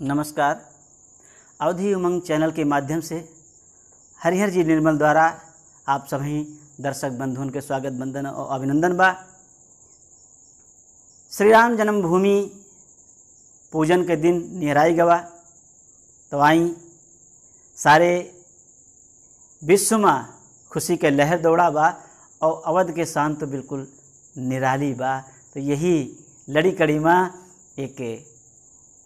नमस्कार। अवधि उमंग चैनल के माध्यम से हरिहर जी निर्मल द्वारा आप सभी दर्शक बंधुओं के स्वागत बंदन और अभिनंदन बा। श्री राम जन्मभूमि पूजन के दिन निहराई गवा तो आई सारे विश्व में खुशी के लहर दौड़ा बा और अवध के शान तो बिल्कुल निराली बा। तो यही लड़ी कड़ी में एक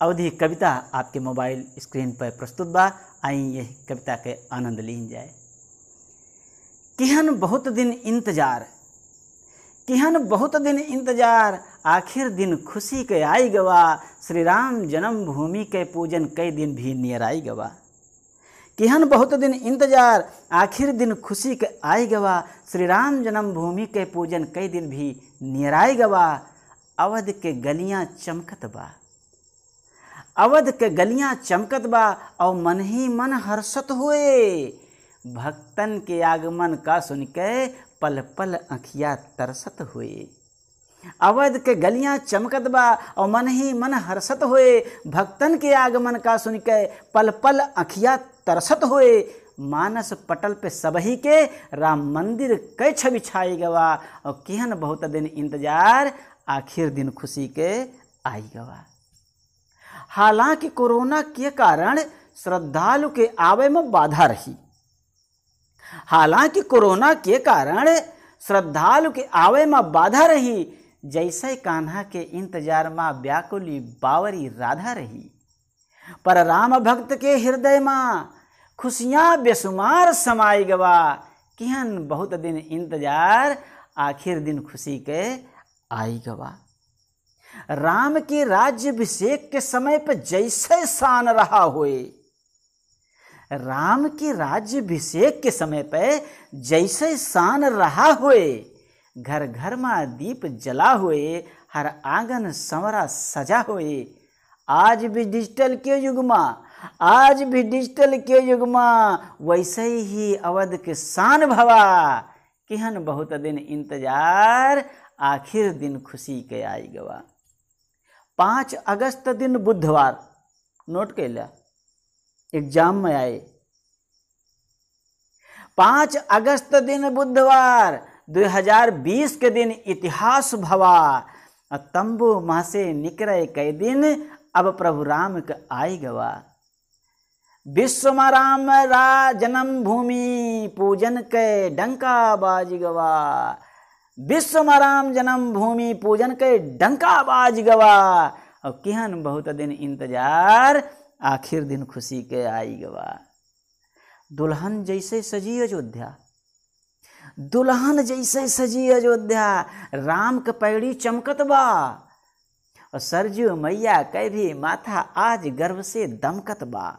अवधि कविता आपके मोबाइल स्क्रीन पर प्रस्तुत बा। आई यही कविता के आनंद लीन जाए। किहन बहुत दिन इंतजार, किहन बहुत दिन इंतजार, आखिर दिन खुशी के आई गवा। श्री राम जन्मभूमि के पूजन कई दिन भी नियर आई गवा। किहन बहुत दिन इंतजार, आखिर दिन खुशी के आई गवा। श्री राम जन्मभूमि के पूजन कई दिन भी नियर आई गवा। अवध के गलियां चमकत बा, अवध के गलियां चमकत बा और मन ही मन हर्षत हुए। भक्तन के आगमन का सुन के पल पल अखियाँ तरसत हुए। अवध के गलियां चमकत बा और मन ही मन हर्षत हुए। भक्तन के आगमन का सुन के पल पल अखियाँ तरसत हुए। मानस पटल पे सबही के राम मंदिर कै छवि छाई गवा। और किहन बहुत दिन इंतजार, आखिर दिन खुशी के आई गवा। हालांकि कोरोना के कारण श्रद्धालु के आवे में बाधा रही, हालांकि कोरोना के कारण श्रद्धालु के आवे में बाधा रही। जैसे कान्हा के इंतजार में व्याकुली बावरी राधा रही, पर राम भक्त के हृदय में खुशियां बेसुमार समाई गवा। किहन बहुत दिन इंतजार, आखिर दिन खुशी के आई गवा। राम के राज्याभिषेक के समय पर जैसे शान रहा हुए, राम के राज्याभिषेक के समय पे जैसे शान रहा हुए। घर घर में दीप जला हुए, हर आंगन संवरा सजा हुए। आज भी डिजिटल के युग में, आज भी डिजिटल के युग में वैसे ही अवध के शान भवा। किहन बहुत दिन इंतजार, आखिर दिन खुशी के आई गवा। 5 अगस्त दिन बुधवार, नोट के लिया, एग्जाम में आए। 5 अगस्त दिन बुधवार 2020 के दिन इतिहास भवा। तंबू माह से निकरे कई दिन, अब प्रभु राम के आई गवा। विश्व में राम जन्मभूमि पूजन के डंका बाज गवा। विश्व में राम जन्मभूमि पूजन के डंका बाज गवा। और किहन बहुत दिन इंतजार, आखिर दिन खुशी के आई गवा। दुल्हन जैसे सजी अयोध्या, दुल्हन जैसे सजी अयोध्या। राम के पैड़ी चमकत बा और सरजू मैया के भी माथा आज गर्व से दमकत बा।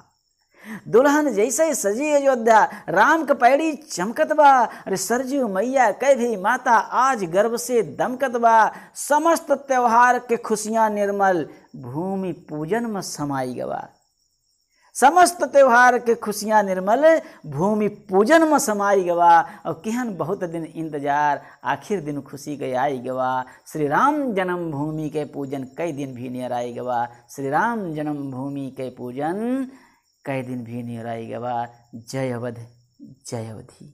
दुल्हन जैसे सजी अयोध्या, राम के पैड़ी चमकत बा। अरे सरजू मैया के भी माता आज गर्व से दमकत बा। समस्त त्योहार के खुशियां निर्मल भूमि पूजन में समाई गवा। समस्त त्योहार के खुशियां निर्मल भूमि पूजन में समाई गवा। और किहन बहुत दिन इंतजार, आखिर दिन खुशी के आई गवा। श्री राम जन्मभूमि के पूजन कई दिन भी नियर आई गवा। श्री राम जन्मभूमि के पूजन कई दिन भी नियर आई गवा। जय अवध, जय अवधि।